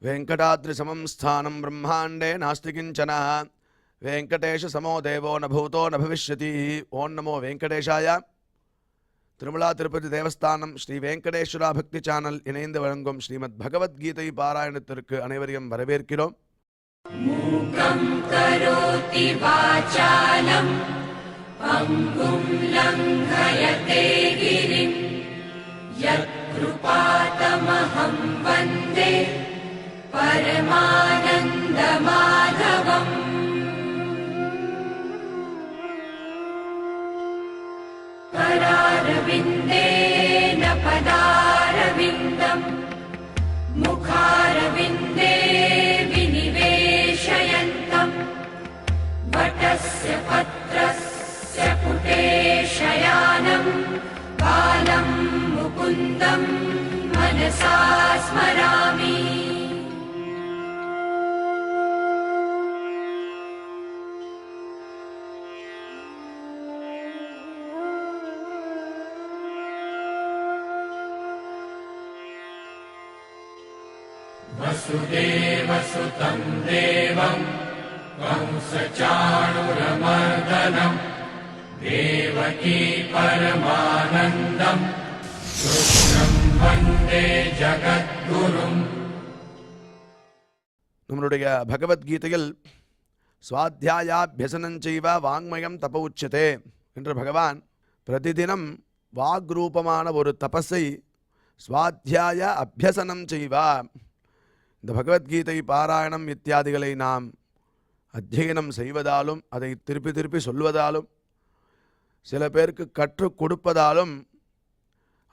वेंकटाद्रिसमं स्थानं ब्रह्मांडे नास्ति किंचन वेंकटेश समो देवो न भूतो न भविष्यति। ओं नमो वेंकटेशाय। திருமலா திருப்பதி தேவஸ்தானம் ஸ்ரீ வெங்கடேஸ்வரா பக்தி சேனல் இணைந்து வழங்கும் ஸ்ரீமத் பகவத்கீதை பாராயணத்திற்கு அனைவரையும் வரவேற்கிறோம். மூகம் கரோதி வாசாலம் பங்கும் லங்கயதே கிரிம் யத்கிருபாதமஹம் வந்தே பரமானந்த மாதவம். करारविन्देन पदारविन्दम् मुखारविन्दे विनिवेशयन्तम् वटस्य पत्रस्य पुटे शयानम् बालं मुकुन्दम् मनसा स्मरामि. वसुदेवसुतं देवं कंसचाणूरमर्दनं देवकी परमानन्दं कृष्णं वन्दे जगद्गुरुम्. நம்மளுடைய பகவத்கீதையில் ஸ்வாத்தியாயாபியசனஞ்சைவ வாங்மயம் தப உச்சதே என்று பகவான் பிரதிதினம் வாக்ரூபமான ஒரு தபஸை ஸ்வாத்தியாய அபியசனம் செய்வா. இந்த பகவத்கீதை பாராயணம் இத்தியாதிகளை நாம் அத்தியனம் செய்வதாலும் அதை திருப்பி திருப்பி சொல்வதாலும் சில பேருக்கு கற்றுக் கொடுப்பதாலும்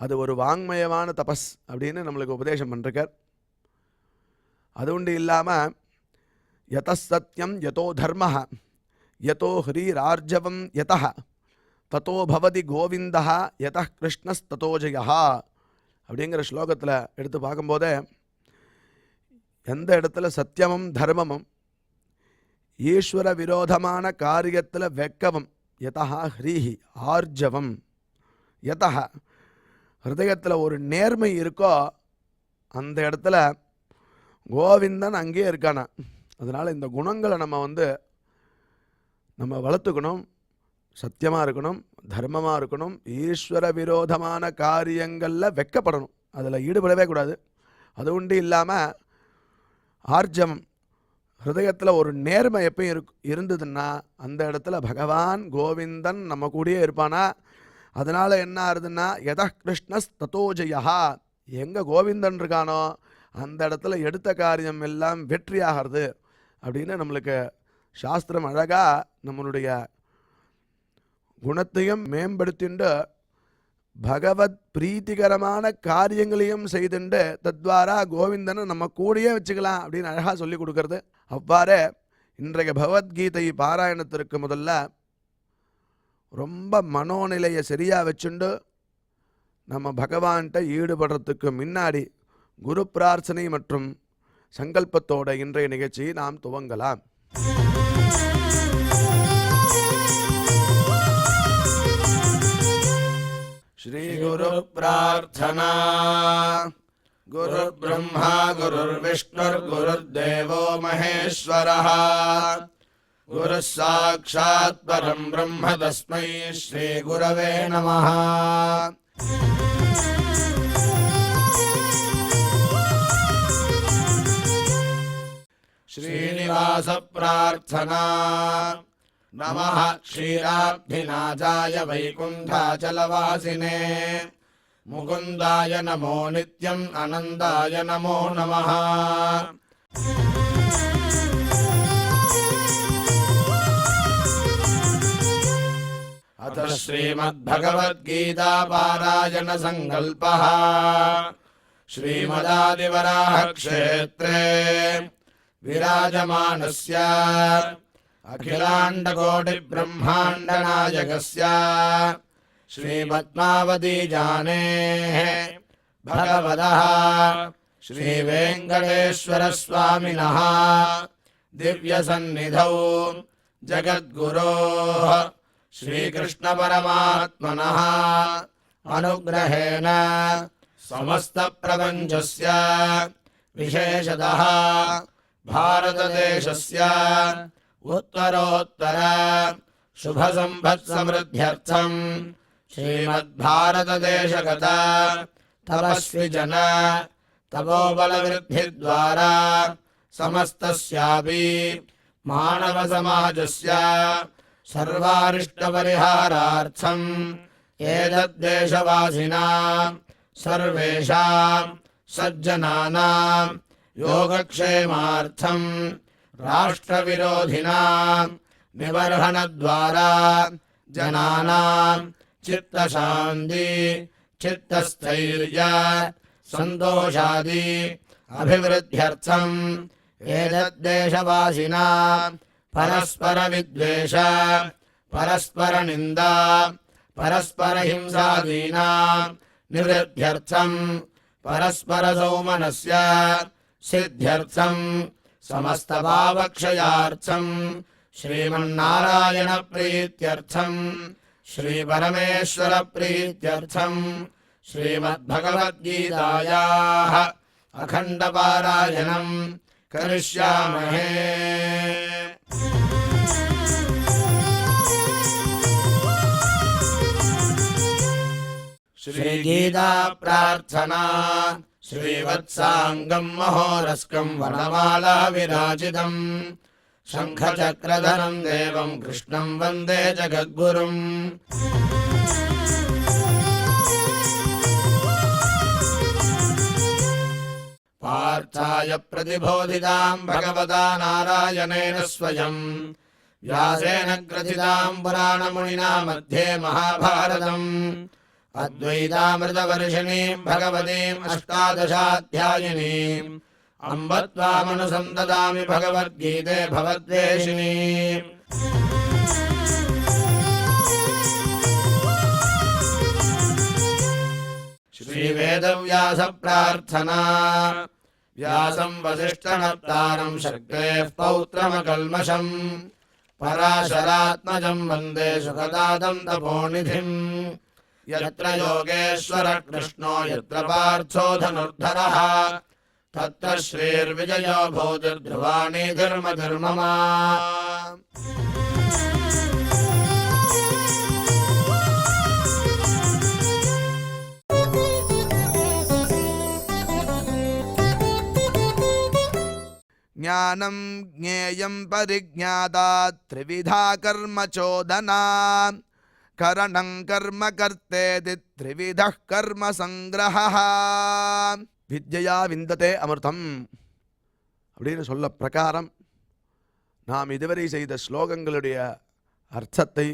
அது ஒரு வாங்மயமான தபஸ் அப்படின்னு நம்மளுக்கு உபதேசம் பண்ணிருக்கார். அது உண்டு இல்லாமல் யத சத்யம் யதோ தர்ம யதோ ஹ்ரீரார்ஜவம் யத ததோ பவதி கோவிந்தா யத கிருஷ்ணஸ்ததோ ஜெயா அப்படிங்கிற ஸ்லோகத்தில் எடுத்து பார்க்கும்போதே எந்த இடத்துல சத்தியமும் தர்மமும் ஈஸ்வர விரோதமான காரியத்தில் வெக்கவும் யதா ஹ்ரீஹி ஆர்ஜவம் யதா ஹிருதயத்தில் ஒரு நேர்மை இருக்கோ அந்த இடத்துல கோவிந்தன் அங்கேயே இருக்கானா. அதனால் இந்த குணங்களை நம்ம வளர்த்துக்கணும். சத்தியமாக இருக்கணும், தர்மமாக இருக்கணும், ஈஸ்வர விரோதமான காரியங்களில் வெக்கப்படணும், அதில் ஈடுபடவே கூடாது. அது உண்டு இல்லாமல் ஆர்ஜவம் ஹிருதயத்தில் ஒரு நேர்மை எப்பயும் இருந்ததுன்னா அந்த இடத்துல பகவான் கோவிந்தன் நம்ம கூடயே இருப்பானா. அதனால் என்ன ஆகுதுன்னா யத கிருஷ்ணஸ் ததோ ஜெயா, எங்கே கோவிந்தன் இருக்கானோ அந்த இடத்துல எடுத்த காரியம் எல்லாம் வெற்றியாகிறது அப்படின்னு நம்மளுக்கு சாஸ்திரம் அழகாக நம்மளுடைய குணத்தையும் மேம்படுத்திண்டு பகவத் பிரீத்திகரமான காரியங்களையும் செய்துண்டு தத்வாரா கோவிந்தனை நம்ம கூடயே வச்சுக்கலாம் அப்படின்னு அழகாக சொல்லி கொடுக்கறது. அவ்வாறே இன்றைய பகவத்கீதை பாராயணத்திற்கு முதல்ல ரொம்ப மனோநிலையை சரியாக வச்சுண்டு நம்ம பகவான்கிட்ட ஈடுபடுறதுக்கு முன்னாடி குரு பிரார்த்தனை மற்றும் சங்கல்பத்தோட இன்றைய நிகழ்ச்சியை நாம் துவங்கலாம். श्री गुरु प्रार्थना. गुरु ब्रह्मा गुरुर्विष्णुर् गुरुर्देवो महेश्वरः गुरुः साक्षात् परं ब्रह्म तस्मै श्री गुरवे नमः. श्रीनिवास प्रार्थना. नमः क्षीराब्धिनाथाय वैकुण्ठाचलवासिने मुकुन्दाय नमो नित्यम् आनन्दाय नमो नमः. अथ श्रीमद्भगवद्गीता पारायण संकल्पः. श्रीमदादिवराह क्षेत्रे विराजमानस्य अखिलाण्डकोटि ब्रह्माण्ड नायकस्य श्रीपद्मावती जानेः भगवतः श्रीवेङ्कटेश्वर स्वामिनः दिव्यसन्निधौ जगद्गुरोः श्रीकृष्ण परमात्मनः अनुग्रहेण समस्त प्रपञ्चस्य विशेषतः भारतदेशस्य उत्तरोत्तर शुभसम्पत्समृद्ध्यर्थम् श्रीमद्भारतदेशगत तपस्विजन तपोबलवृद्धिद्वारा समस्तस्यापि मानवसमाजस्य सर्वारिष्टपरिहारार्थम् एतद्देशवासिनां सर्वेषां सज्जनानां योगक्षेमार्थं राष्ट्रविरोधिनां निबर्हणद्वारा जनानां चित्तशान्ति चित्तस्थैर्य सन्तोषादि अभिवृद्ध्यर्थम् एतद्देशवासिनां परस्परविद्वेष परस्परनिन्दा परस्परहिंसादीनां निवृद्ध्यर्थम् परस्परसौमनस्य सिद्ध्यर्थम् समस्तपापक्षयार्थम् श्रीमन्नारायणप्रीत्यर्थम् श्रीपरमेश्वरप्रीत्यर्थम् श्रीमद्भगवद्गीतायाः अखण्डपारायणम् करिष्यामहे। श्रीगीता प्रार्थना श्रीवत्साङ्गम् महोरस्कम् वनमाला विराजितम् शङ्खचक्रधरम् देवम् कृष्णम् वन्दे जगद्गुरुम्। पार्थाय प्रतिबोधिताम् भगवता नारायणेन स्वयम् व्यासेन ग्रथिताम् पुराणमुनिना मध्ये महाभारतम् अद्वैतामृतवर्षिणीम् भगवतीम् अष्टादशाध्यायिनीम् अम्ब त्वामनुसन्ददामि भगवद्गीते भवद्वेषिणीम्। श्रीवेदव्यास प्रार्थना व्यासम् वसिष्ठनप्तारम् शक्तेः पौत्रमकल्मषम् पराशरात्मजम् वन्दे सुखदातम् तपोनिधिम्। यत्र योगेश्वरः कृष्णो यत्र पार्थो धनुर्धरः तत्र श्रीर्विजयो भूतिर्ध्रुवाणि धर्मधर्मम। ज्ञानं ज्ञेयं परिज्ञाता त्रिविधा कर्म चोदना करणं कर्म कर्तेति त्रिविधः कर्म संग्रहः। வித்யா விந்ததே அமிர்தம் அப்படின்னு சொல்ல பிரகாரம் நாம் இதுவரை செய்த ஸ்லோகங்களுடைய அர்த்தத்தை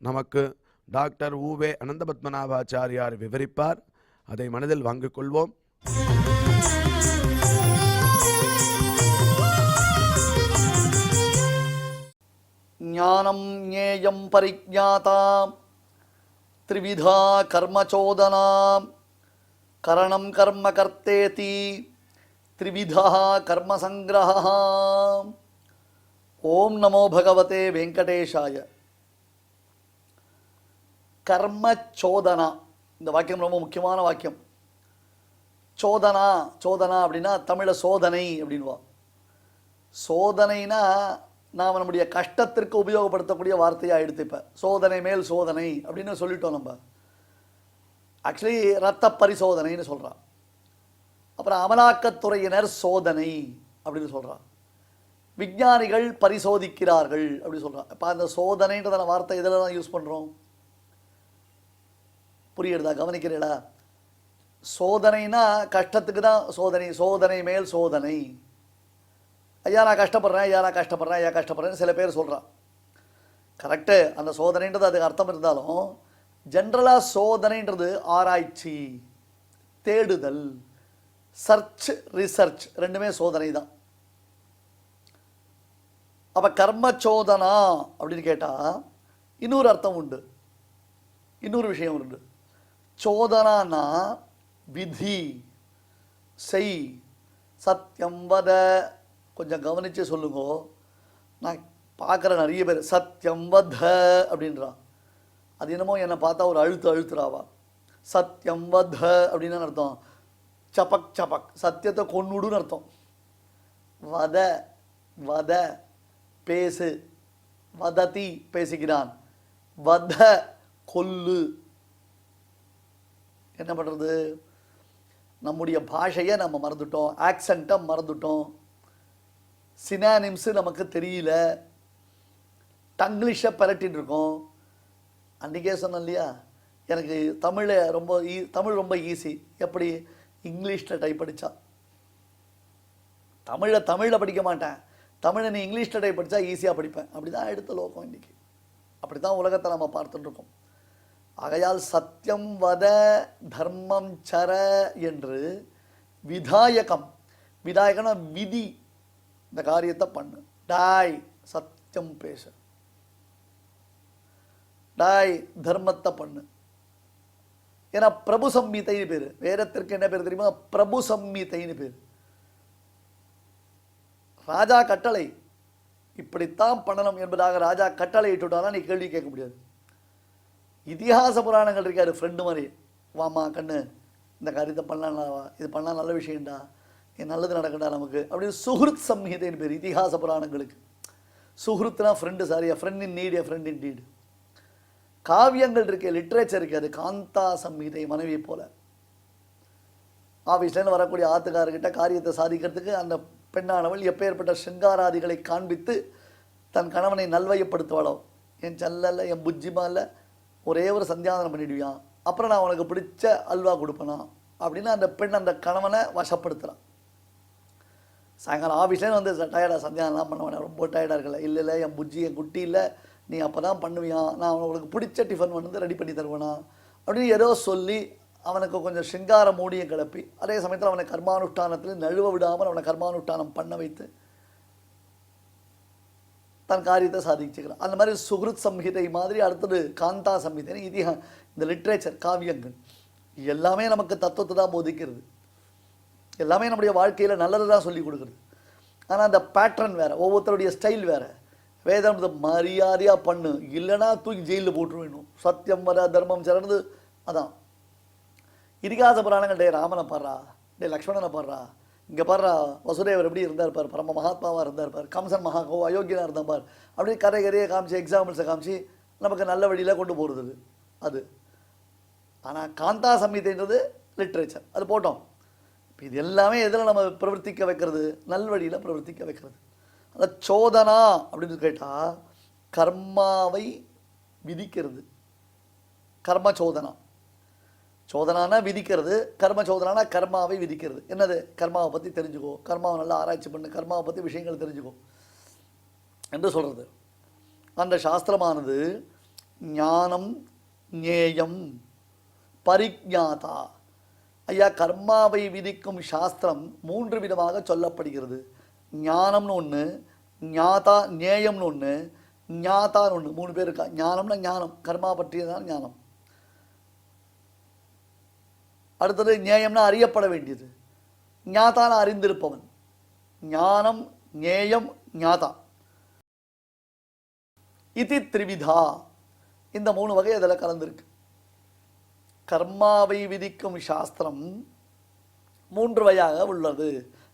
நமக்கு டாக்டர் ஊவே அனந்தபத்மநாபாச்சாரியார் விவரிப்பார். அதை மனதில் வாங்கிக் கொள்வோம். ஞானம் ஞேயம் பரிஜ்ஞாதாம் த்ரிவிதா கர்மச்சோதனாம் கரணம் கர்ம கர்த்தேதி த்ரிவிதா கர்ம சங்கிரஹா. ஓம் நமோ பகவதே வெங்கடேஷாய. கர்மச்சோதனா, இந்த வாக்கியம் ரொம்ப முக்கியமான வாக்கியம். சோதனா சோதனா அப்படின்னா தமிழை சோதனை அப்படின்வா. சோதனைனா நாம் நம்முடைய கஷ்டத்திற்கு உபயோகப்படுத்தக்கூடிய வார்த்தையாக எடுத்து இப்போ சோதனை மேல் சோதனை அப்படின்னு சொல்லிட்டோம். நம்ம ஆக்சுவலி இரத்த பரிசோதனைன்னு சொல்கிறான். அப்புறம் அமலாக்கத்துறையினர் சோதனை அப்படின்னு சொல்கிறான். விஞ்ஞானிகள் பரிசோதிக்கிறார்கள் அப்படின்னு சொல்கிறான். இப்போ அந்த சோதனைன்றதான வார்த்தை இதில் தான் யூஸ் பண்ணுறோம். புரியுறதா? கவனிக்கிறீடா? சோதனைனா கஷ்டத்துக்கு தான் சோதனை. சோதனை மேல் சோதனை. ஐயா நான் கஷ்டப்படுறேன், ஐயா நான் கஷ்டப்படுறேன், ஐயா கஷ்டப்படுறேன்னு சில பேர் சொல்கிறான். கரெக்டு, அந்த சோதனைன்றது அதுக்கு அர்த்தம் இருந்தாலும் ஜென்ரலாக சோதனைன்றது ஆராய்ச்சி, தேடுதல், சர்ச், ரிசர்ச் ரெண்டுமே சோதனை தான். அப்போ கர்மச்சோதனா அப்படின்னு கேட்டால் இன்னொரு அர்த்தம் உண்டு, இன்னொரு விஷயம் உண்டு. சோதனானா விதி, செய், சத்தியம் வத. கொஞ்சம் கவனித்து சொல்லுங்க. நான் பார்க்குற நிறைய பேர் சத்தியம் வத அப்படின்றான். அது என்னமோ என்னை பார்த்தா ஒரு அழுத்துறாவா. சத்தியம் வத அப்படின்னு அர்த்தம் சபக் சபக், சத்தியத்தை கொன்னுடுன்னு அர்த்தம். வத வத பேசு, வததி பேசுகிறான், வத கொல்லு. என்ன பண்ணுறது? நம்முடைய பாஷையை நம்ம மறந்துட்டோம், ஆக்சண்ட்டை மறந்துட்டோம், சினானிம்ஸு நமக்கு தெரியல, டங்கிலீஷை பரட்டின்னு இருக்கோம். அன்றைக்கே சொன்னேன் இல்லையா, எனக்கு தமிழ் ரொம்ப ஈஸி. எப்படி? இங்கிலீஷில் டைப் படித்தா. தமிழில் படிக்க மாட்டேன், தமிழை நீ இங்கிலீஷில் டைப் படித்தா ஈஸியாக படிப்பேன். அப்படி தான் எடுத்த லோகம் இன்றைக்கி. அப்படி தான் உலகத்தை நம்ம பார்த்துட்டுருக்கோம். ஆகையால் சத்தியம் வத தர்மம் சர என்று விதாயகம், விதாயகம்னா விதி, இந்த காரியத்தை பண்ணு. டாய் சத்தியம் பேசு, டாய் தர்மத்தை பண்ணு. ஏன்னா பிரபு சம்ஹிதைன்னு பேர். வேதத்திற்கு என்ன பேர் தெரியுமா? பிரபு சம்ஹிதைன்னு பேர். ராஜா கட்டளை இப்படித்தான் பண்ணணும் என்பதாக ராஜா கட்டளை இட்டுட்டாலும் நீ கேள்வி கேட்க முடியாது. இதிகாச புராணங்கள் இருக்காரு, ஃப்ரெண்டு மாதிரி. வாமா கண்ணு, இந்த காரியத்தை பண்ணலாம், இது பண்ணலாம், நல்ல விஷயம்டா, நல்லது நடக்கண்டா நமக்கு அப்படின்னு சுஹ்ருத் சம்ஹிதைன்னு பேர் இதிகாச புராணங்களுக்கு. சுஹ்ருத்னா friend, sorry, friend in need, friend in deed. காவியங்கள் இருக்கு, லிட்ரேச்சர் இருக்கு, அது காந்தா சம்ஹிதை, மனைவியை போல. ஆஃபீஸ்லேருந்து வரக்கூடிய ஆத்துக்காரர்கிட்ட காரியத்தை சாதிக்கிறதுக்கு அந்த பெண்ணானவள் எப்பேற்பட்ட சிங்காராதிகளை காண்பித்து தன் கணவனை நல்வயப்படுத்துவாளோ. என் செல்லல்ல, என் புஜ்ஜிமா இல்லை, ஒரே ஒரு சந்தியாதனம் பண்ணிடுவியான், அப்புறம் நான் உனக்கு பிடிச்ச அல்வா கொடுப்பேனா அப்படின்னு அந்த பெண் அந்த கணவனை வசப்படுத்துகிறான். சாயங்காலம் ஆஃபீஸ்லேருந்து வந்து டயர்டாக சந்தியானம்லாம் பண்ண வேணாம், ரொம்ப டயர்டாக இருக்கல, இல்லை இல்லை என் புஜ்ஜி, என் குட்டி இல்லை, நீ அப்போ தான் பண்ணுவியான், நான் உனக்கு பிடிச்ச டிஃபன் வந்து ரெடி பண்ணி தருவேனா அப்படின்னு ஏதோ சொல்லி அவனுக்கு கொஞ்சம் சிங்கார மூடியை கிளப்பி, அதே சமயத்தில் அவனை கர்மானுஷ்டானத்தில் நழுவ விடாமல் அவனை கர்மானுஷ்டானம் பண்ண வைத்து தன் காரியத்தை சாதிச்சுக்கிறான். அந்த மாதிரி சுஹ்ருத் சம்ஹிதை மாதிரி. அடுத்தது காந்தா சம்ஹிதை, இந்த லிட்ரேச்சர், காவியங்கள் எல்லாமே நமக்கு தத்துவத்தை தான் போதிக்கிறது, எல்லாமே நம்முடைய வாழ்க்கையில் நல்லது தான் சொல்லி கொடுக்குறது. ஆனால் அந்த பேட்டர்ன் வேறு, ஒவ்வொருத்தருடைய ஸ்டைல் வேறு. வேதம் மரியாதையாக பண்ணு, இல்லைன்னா தூக்கி ஜெயிலில் போட்டுருவேணும். சத்தியம் வர தர்மம் சிறந்து அதான். இதிகாச புராணங்கள், டே ராமனை பாடுறா, டே லக்ஷ்மணனை பாடுறா, இங்கே பாடுறா வசுதேவர் எப்படி இருந்தார் பார், பரம மகாத்மாவாக இருந்தார் பார், கம்சன் மகாகோ அயோக்கியனாக இருந்தார் பார், அப்படி கரையை காமிச்சு எக்ஸாம்பிள்ஸை காமிச்சு நமக்கு நல்ல வழியில் கொண்டு போகிறது அது. ஆனால் காந்தா சம்ஹிதைன்றது லிட்ரேச்சர், அது போட்டோம். இப்போ இது எல்லாமே எதில் நம்ம பிரவர்த்திக்க வைக்கிறது? நல்வழியில் பிரவர்த்திக்க வைக்கிறது. அந்த சோதனா அப்படின்னு கேட்டால் கர்மாவை விதிக்கிறது. கர்ம சோதனா, சோதனானா விதிக்கிறது, கர்ம சோதனானா கர்மாவை விதிக்கிறது. என்னது? கர்மாவை பற்றி தெரிஞ்சுக்கோ, கர்மாவை நல்லா ஆராய்ச்சி பண்ணு, கர்மாவை பற்றி விஷயங்கள் தெரிஞ்சுக்கோ என்று சொல்கிறது. அந்த சாஸ்திரமானது ஞானம், ஞேயம், பரிஜாதா. ஐயா, கர்மாவை விதிக்கும் சாஸ்திரம் 3 விதமாக சொல்லப்படுகிறது. ஞானம்னு ஒன்று, ஞாதா ஞேயம்னு ஒன்று, ஞாதான்னு ஒன்று. 3 பேர் இருக்கா. ஞானம்னா ஞானம், கர்மா பற்றியதான் ஞானம். அடுத்தது ஞேயம்னா அறியப்பட வேண்டியது, ஞாதான அறிந்திருப்பவன். ஞானம், ஞேயம், ஞாதா இது த்ரிவிதா. இந்த 3 வகை அதில் கலந்துருக்கு. கர்மாவை விதிக்கும் சாஸ்திரம் 3 வகையாக உள்ளது.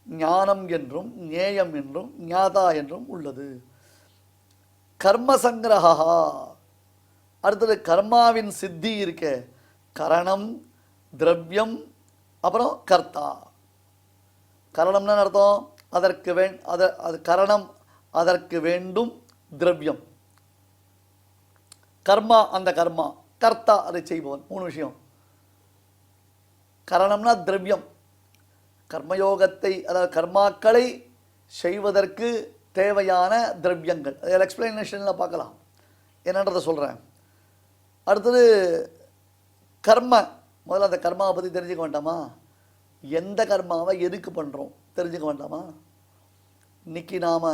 ஞானம் என்றும், ஞேயம் என்றும், ஞாதா என்றும் உள்ளது. கர்ம சங்கிரகா, அடுத்தது கர்மாவின் சித்தி இருக்க, கரணம், திரவியம், அப்புறம் கர்த்தா. கரணம்னு அர்த்தம் அதற்கு அது கரணம், அதற்கு வேண்டும் திரவியம். கர்மா அந்த கர்மா, கர்த்தா அதை செய்பவன். 3 விஷயம். கரணம்னா திரவியம், கர்மயோகத்தை அதாவது கர்மாக்களை செய்வதற்கு தேவையான திரவியங்கள். அதில் எக்ஸ்பிளனேஷனில் பார்க்கலாம், என்னன்றதை சொல்கிறேன். அடுத்தது கர்ம, முதல்ல அந்த கர்மாவை பற்றி தெரிஞ்சுக்க வேண்டாமா? எந்த கர்மாவை எதுக்கு பண்ணுறோம் தெரிஞ்சுக்க வேண்டாமா? இன்றைக்கி நாம்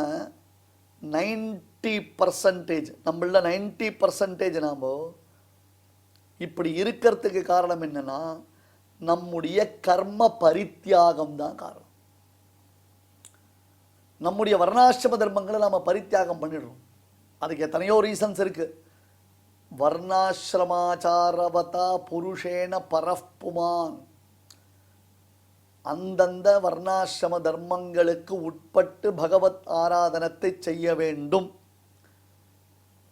90% நம்மள 90% நாம் இப்படி இருக்கிறதுக்கு காரணம் என்னென்னா நம்முடைய கர்ம பரித்தியாகம் தான் காரணம். நம்முடைய வர்ணாசிரம தர்மங்களை நாம் பரித்தியாகம் பண்ணிடுறோம். அதுக்கு எத்தனையோ ரீசன்ஸ் இருக்குது. வர்ணாசிரமாச்சாரவதா புருஷேன பரப்புமான். அந்தந்த வர்ணாசிரம தர்மங்களுக்கு உட்பட்டு பகவத் ஆராதனத்தை செய்ய வேண்டும்.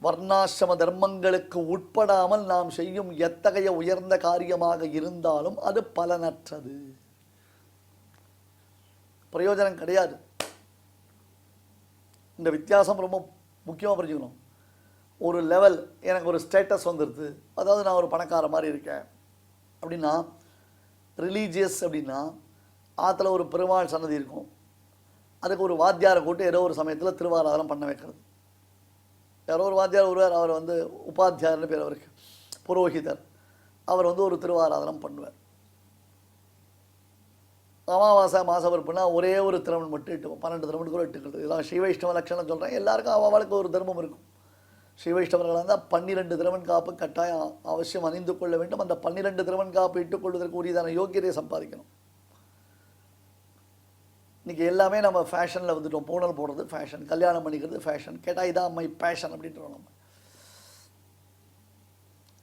வர்ணாசிரம தர்மங்களுக்கு உட்படாமல் நாம் செய்யும் எத்தகைய உயர்ந்த காரியமாக இருந்தாலும் அது பலனற்றது, பிரயோஜனம் கிடையாது. இந்த வித்தியாசம் ரொம்ப முக்கியமாக புரிஞ்சுக்கணும். ஒரு லெவல், எனக்கு ஒரு ஸ்டேட்டஸ் வந்துடுது, அதாவது நான் ஒரு பணக்கார மாதிரி இருக்கேன் அப்படின்னா, ரிலீஜியஸ் அப்படின்னா ஆற்றுல ஒரு பெருமாள் சன்னதி இருக்கும், அதுக்கு ஒரு வாத்தியாரை கூட்டு ஏதோ ஒரு சமயத்தில் திருவாராதனம் பண்ண வைக்கிறது. யாரோ ஒரு வாத்தியார் ஒருவர், அவர் வந்து உபாத்தியார்னு பேர் அவருக்கு, புரோஹிதர், அவர் வந்து ஒரு திருவாராதனம் பண்ணுவார். அமாவாசை மாசவருப்புனா ஒரே ஒரு திரவன் மட்டும் இட்டுவோம், 12 திரவன் கூட இட்டுக்கிறது. இதெல்லாம் ஸ்ரீ வைஷ்ணவ லட்சணம் சொல்கிறேன். எல்லாருக்கும் அவளுக்கு ஒரு தர்மம் இருக்கும். ஸ்ரீ வைஷ்ணவர்களாக இருந்தால் 12 திரவன் காப்பு கட்டாயம் அவசியம் அணிந்து கொள்ள வேண்டும். அந்த 12 திரவன் காப்பு இட்டுக்கொள்வதற்கு உரியதான யோக்கியதையை சம்பாதிக்கணும். இன்றைக்கி எல்லாமே நம்ம ஃபேஷனில் வந்துட்டோம். பூனல் போடுறது ஃபேஷன், கல்யாணம் பண்ணிக்கிறது ஃபேஷன். கேட்டால் இதான் மை பேஷன் அப்படின்றோம்.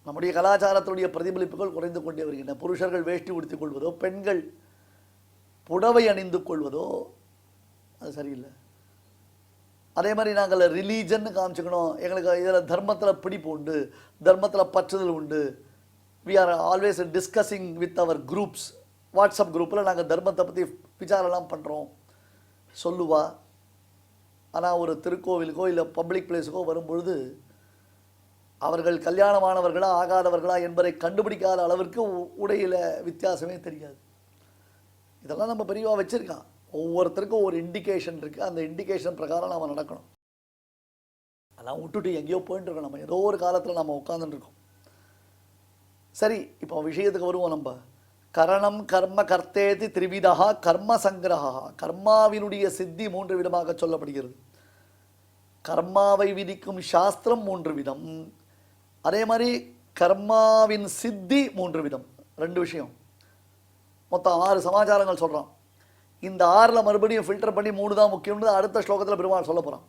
நம்முடைய கலாச்சாரத்துடைய பிரதிபலிப்புகள் குறைந்து கொண்டே வருகின்றன. புருஷர்கள் வேஷ்டி உடுத்திக் கொள்வதோ, பெண்கள் புடவை அணிந்து கொள்வதோ அது சரியில்லை. அதே மாதிரி நாங்கள் ரிலீஜன்னு காமிச்சுக்கணும், எங்களுக்கு இதில் தர்மத்தில் பிடிப்பு உண்டு, தர்மத்தில் பற்றுதல் உண்டு. We are always discussing with our groups. WhatsApp குரூப்பில் நாங்கள் தர்மத்தை பற்றி விசாரெல்லாம் பண்ணுறோம் சொல்லுவா. ஆனால் ஒரு திருக்கோவிலுக்கோ இல்லை பப்ளிக் பிளேஸுக்கோ வரும்பொழுது அவர்கள் கல்யாணமானவர்களா ஆகாதவர்களா என்பதை கண்டுபிடிக்காத அளவிற்கு உடையில் வித்தியாசமே தெரியாது. இதெல்லாம் நம்ம பெரியவா வச்சுருக்கான். ஒவ்வொருத்தருக்கும் ஒரு இண்டிகேஷன் இருக்குது, அந்த இண்டிகேஷன் பிரகாரம் நாம் நடக்கணும். அதெல்லாம் விட்டுட்டு எங்கேயோ போயிட்டு இருக்கோம். நம்ம ஏதோ ஒரு காலத்தில் நம்ம உட்காந்துட்டுருக்கோம். சரி, இப்போ விஷயத்துக்கு வருவோம். நம்ம கரணம் கர்ம கர்த்தேதி திரிவிதா கர்ம சங்கிரகா. கர்மாவினுடைய சித்தி 3 விதமாக சொல்லப்படுகிறது. கர்மாவை விதிக்கும் சாஸ்திரம் 3 விதம், அதே மாதிரி கர்மாவின் சித்தி 3 விதம். 2 விஷயம், மொத்தம் 6 சமாச்சாரங்கள் சொல்கிறான். இந்த 6ல் மறுபடியும் ஃபில்டர் பண்ணி 3 தான் முக்கியம்னு அடுத்த ஸ்லோகத்தில் பெருமாள் சொல்ல போகிறான்.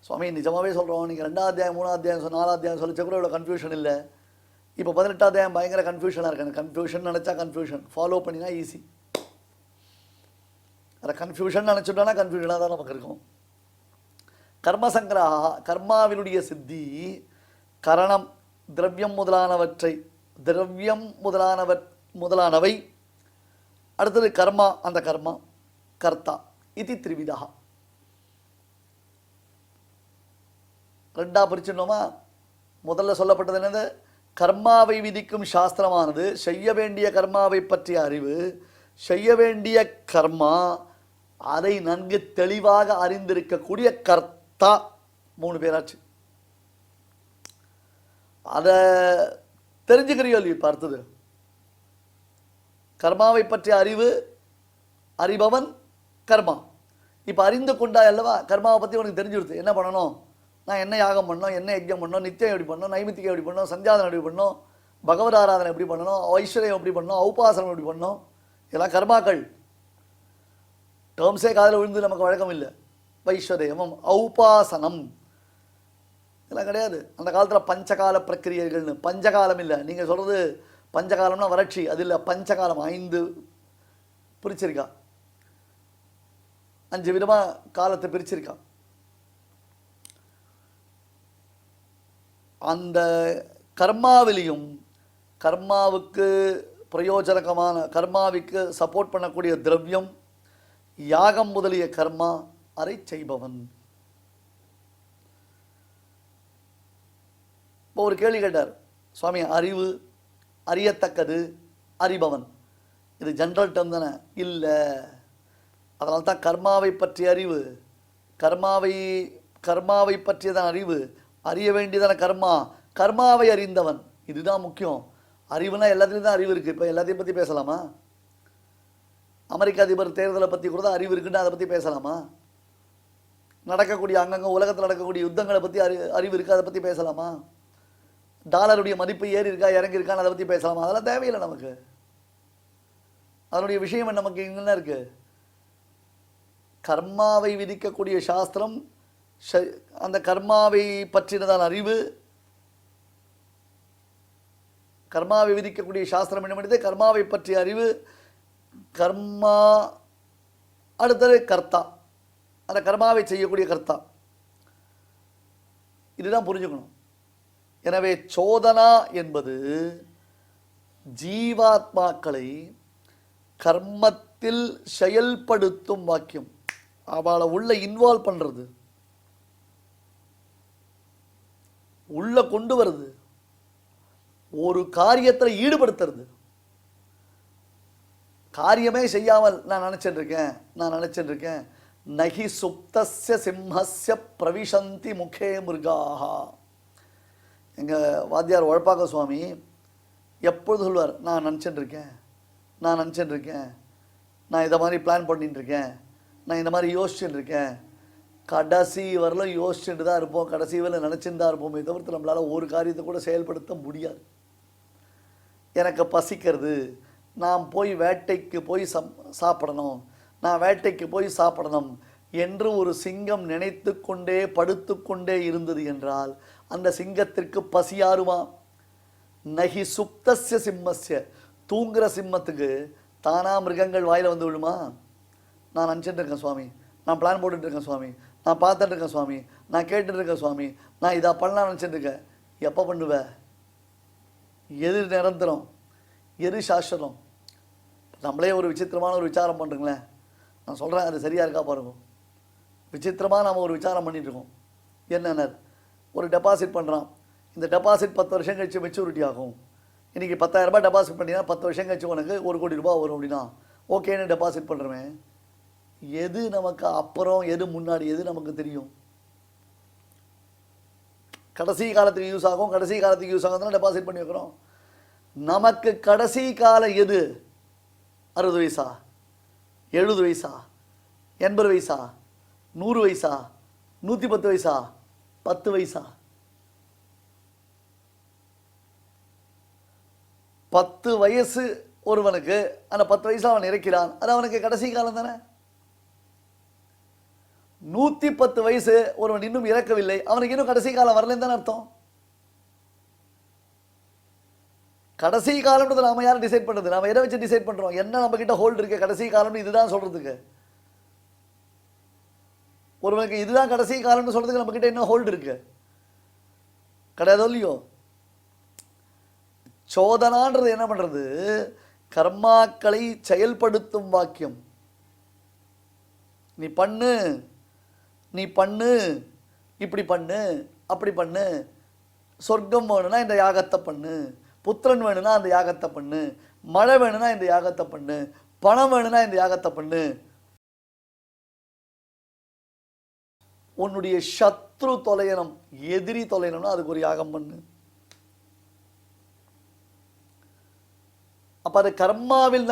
சுவாமி நிஜமாகவே சொல்கிறோம், நீங்கள் 2ஆம் அத்தியாயம் 3ஆம் அத்தியாயம் 4ஆம் அத்தியாயம் சொல்லிச்ச கூட இவ்வளோ கன்ஃபியூஷன் இல்லை. இப்போ 18ஆம் அத்தியாயம் பயங்கர கன்ஃபியூஷனாக இருக்கு. எனக்கு கன்ஃபியூஷன் நினச்சா கன்ஃபியூஷன், ஃபாலோ பண்ணினா ஈஸி. அதை கன்ஃபியூஷன் நினச்சிட்டோன்னா கன்ஃபியூஷனாக தான் நமக்கு இருக்கும். கர்மசங்கிரகா, கர்மாவினுடைய சித்தி. கரணம் திரவியம் முதலானவை. அடுத்தது கர்மா, அந்த கர்மா கர்த்தா. இது திரிவிதா. 2ஆ பிரிச்சுட்டோமா? முதல்ல சொல்லப்பட்டது என்னது? கர்மாவை விதிக்கும் சாஸ்திரமானது செய்ய வேண்டிய கர்மாவை பற்றிய அறிவு, செய்ய வேண்டிய கர்மா, அதை நன்கு தெளிவாக அறிந்திருக்கக்கூடிய கர்த்தா. 3 பேராச்சு. அதை தெரிஞ்சுக்கிறியோ பார்த்தது. கர்மாவை பற்றிய அறிவு, அறிபவன் கர்மா. இப்போ அறிந்து கொண்டா அல்லவா, கர்மாவை பற்றி உனக்கு தெரிஞ்சுடுது. என்ன பண்ணணும், நான் என்ன யாகம் பண்ணணும், என்ன யஜ்யம் பண்ணணும், நித்தியம் எப்படி பண்ணணும், நைமித்திகம் எப்படி பண்ணணும், சந்தியாதனம் எப்படி பண்ணணும், பகவத் ஆராதனை எப்படி பண்ணணும், ஐஸ்வர்யம் எப்படி பண்ணணும், ஔபாசனம் எப்படி பண்ணணும், இதெல்லாம் கர்மாக்கள். டேர்ம்ஸே காதில் விழுந்து நமக்கு வழக்கம் இல்லை. வைஸ்வதேவம், ஔபாசனம் இதெல்லாம் கிடையாது. அந்த காலத்தில் பஞ்சகால பிரக்கிரியர்கள்னு, பஞ்சகாலம் இல்லை. நீங்கள் சொல்கிறது பஞ்சகாலம்னா வறட்சி, அது இல்லை. பஞ்சகாலம் 5 பிரிச்சிருக்கா, 5 விதமாக காலத்தை பிரிச்சிருக்கா. அந்த கர்மாவிலையும் கர்மாவுக்கு பிரயோஜனகமான, கர்மாவுக்கு சப்போர்ட் பண்ணக்கூடிய திரவியம், யாகம் முதலிய கர்மா, அதை செய்பவன். இப்போ ஒரு கேள்வி கேட்டார் சுவாமி, அறிவு, அறியத்தக்கது, அறிபவன், இது ஜென்ரல் டேர்ம் தானே? இல்லை. அதனால தான் கர்மாவை பற்றிய அறிவு, கர்மாவை பற்றியதான் அறிவு, அறிய வேண்டியதான கர்மா, கர்மாவை அறிந்தவன், இதுதான் முக்கியம். அறிவுனா எல்லாத்துலேயும் தான் அறிவு இருக்குது. இப்போ எல்லாத்தையும் பற்றி பேசலாமா? அமெரிக்க அதிபர் தேர்தலை பற்றி கூட தான் அறிவு இருக்குன்னு அதை பற்றி பேசலாமா? நடக்கக்கூடிய அங்கங்கே உலகத்தில் நடக்கக்கூடிய யுத்தங்களை பற்றி அறிவு இருக்குது, அதை பற்றி பேசலாமா? டாலருடைய மதிப்பு ஏறி இருக்கா இறங்கி இருக்கான்னு அதை பற்றி பேசலாமா? அதெல்லாம் தேவையில்லை நமக்கு. அதனுடைய விஷயம் நமக்கு என்ன இருக்குது? கர்மாவை விதிக்கக்கூடிய சாஸ்திரம், அந்த கர்மாவை பற்றினதான அறிவு. கர்மாவை விதிக்கக்கூடிய சாஸ்திரம் என்ன பண்ணுது? கர்மாவை பற்றிய அறிவு, கர்மா, அடுத்தது கர்த்தா, அந்த கர்மாவை செய்யக்கூடிய கர்த்தா. இதுதான் புரிஞ்சுக்கணும். எனவே சோதனா என்பது ஜீவாத்மாக்களை கர்மத்தில் செயல்படுத்தும் வாக்கியம். அவளை உள்ள இன்வால்வ் பண்றது, உள்ள கொண்டு வருது, ஒரு காரியத்தில் ஈடுபடுத்துறது. காரியமே செய்யாமல் நான் நினைச்சிட்டு இருக்கேன் நகி சுப்தஸ்ய சிம்ஹஸ்ய பிரவிசந்தி முகே மிருகாஹா. எங்கள் வாத்தியார் உழப்பாக்க சுவாமி எப்பொழுது சொல்வார், நான் நினச்சிட்டு இருக்கேன், நான் இதை மாதிரி பிளான் பண்ணிட்டு இருக்கேன், நான் இந்த மாதிரி யோசிச்சுட்டு இருக்கேன். கடைசி வரலும் யோசிச்சுட்டு தான் இருப்போம், கடைசி வரல நினச்சிட்டு தான் இருப்போமே தவிர்த்து நம்மளால் ஒரு காரியத்தை கூட செயல்படுத்த முடியாது. எனக்கு பசிக்கிறது, நான் போய் வேட்டைக்கு போய் சாப்பிடணும், நான் வேட்டைக்கு போய் சாப்பிடணும் என்று ஒரு சிங்கம் நினைத்து கொண்டே படுத்து கொண்டே இருந்தது என்றால் அந்த சிங்கத்திற்கு பசியாருமா? நகி சுப்தஸ்ய சிம்மஸ்ய, தூங்குற சிம்மத்துக்கு தானா மிருகங்கள் வாயில் வந்து விழுமா? நான் நினச்சிட்டு இருக்கேன் சுவாமி, நான் பிளான் போட்டுட்டு இருக்கேன் சுவாமி, நான் பார்த்துட்டு இருக்கேன் சுவாமி, நான் கேட்டுட்டு இருக்கேன் சுவாமி, நான் இதை பண்ணலாம் நினச்சிட்டு இருக்கேன். எப்போ பண்ணுவேன்? எது நிரந்தரம், எது சாஸ்வதம்? நம்மளே ஒரு விசித்திரமான ஒரு விசாரம் பண்ணுறங்களேன், நான் சொல்கிறேன், அது சரியாக இருக்கா பாருங்க. விசித்திரமாக நம்ம ஒரு விசாரம் பண்ணிகிட்ருக்கோம். என்னென்ன, ஒரு டெபாசிட் பண்ணுறான், இந்த டெபாசிட் 10 வருஷம் கழிச்சு மெச்சூரிட்டி ஆகும். இன்றைக்கி 10,000 ரூபாய் டெபாசிட் பண்ணிங்கன்னா 10 வருஷம் கழிச்சு உனக்கு 1 கோடி ரூபாய் வரும் அப்படின்னா ஓகேன்னு டெபாசிட் பண்ணுறவன். எது நமக்கு அப்புறம் எது முன்னாடி எது நமக்கு தெரியும்? கடைசி காலத்துக்கு யூஸ் ஆகும், கடைசி காலத்துக்கு யூஸ் ஆகும் டெபாசிட் பண்ணி வைக்கிறோம். நமக்கு கடைசி காலம் எது? 60 வயசா, 70 வயசா, 80 வயசா, 100 வயசா, 110 வயசா, 10 வயசா? 10 வயசு ஒருவனுக்கு, அந்த 10 வயசுல அவன் இறக்கிறான், அது அவனுக்கு கடைசி காலம் தானே. 110 வயசு ஒருவன் இன்னும் இறக்கவில்லை, அவனுக்கு இன்னும் கடைசி காலம் வரலன்னு தானே அர்த்தம். கடைசி காலம்ன்றது நாம யாரும் டிசைட் பண்றது? நாம எதை வச்சு டிசைட் பண்றோம்? என்ன நம்ம கிட்ட ஹோல்டு இருக்கு கடைசி காலம்னு இதுதான் சொல்றதுக்கு? ஒருவனுக்கு இதுதான் கடைசி காலம்னு சொல்றதுக்கு நம்ம கிட்ட என்ன ஹோல்டு இருக்கு? கிடையாதோ இல்லையோ? சோதனான்றது என்ன பண்றது? கர்மாக்களை செயல்படுத்தும் வாக்கியம். நீ பண்ணு, நீ பண்ணு, இப்படி பண்ணு, அப்படி பண்ணு, சொர்க்கம் வேணும்னா இந்த யாகத்தை பண்ணு, புத்திரன் வேணும்னா அந்த யாகத்தை பண்ணு, மழை வேணும்னா இந்த யாகத்தை பண்ணு, பணம் வேணும்னா இந்த யாகத்தை பண்ணு, உன்னுடைய சத்ரு தொலையணும், எதிரி தொலையணும்னா அதுக்கு ஒரு யாகம் பண்ணு. அப்ப அது கர்மாவில்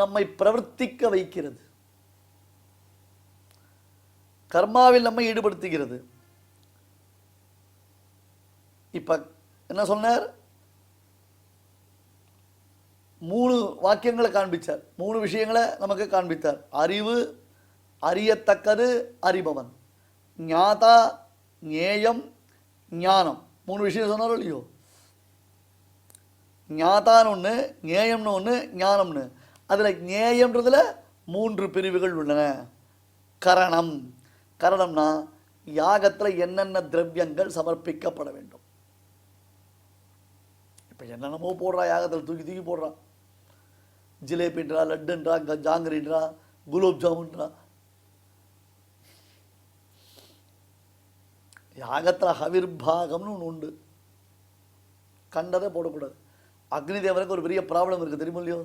நம்மை பிரவர்த்திக்க வைக்கிறது, கர்மாவில் நம்மை ஈடுபடுத்துகிறது. இப்ப என்ன சொன்னார்? 3 வாக்கியங்களை காண்பிச்சார், 3 விஷயங்களை நமக்கு காண்பித்தார். அறிவு, அறியத்தக்கது, அறிபவன், ஞாதா, ஞேயம், ஞானம். 3 விஷயம் சொன்னாரோ இல்லையோ? ஞாதான்னு ஒன்று, ஞேயம்னு ஒன்று, ஞானம்னு. அதில் ஞேயம்ன்றதுல 3 பிரிவுகள் உள்ளன. கரணம், கரணம்னா யாகத்தில் என்னென்ன திரவியங்கள் சமர்ப்பிக்கப்பட வேண்டும். இப்போ என்னென்னமோ போடுறா, யாகத்தில் தூக்கி தூக்கி போடுறான். ஜிலேபின்றா, லட்டுன்றா, ஜாங்கிரின்றா, குலோப் ஜாமுன்றா. யாகத்தில் ஹவிர்பாகம்னு ஒன்று உண்டு, கண்டதை போடக்கூடாது. அக்னி தேவனுக்கு ஒரு பெரிய ப்ராப்ளம் இருக்குது, தெரியுமா இல்லையோ?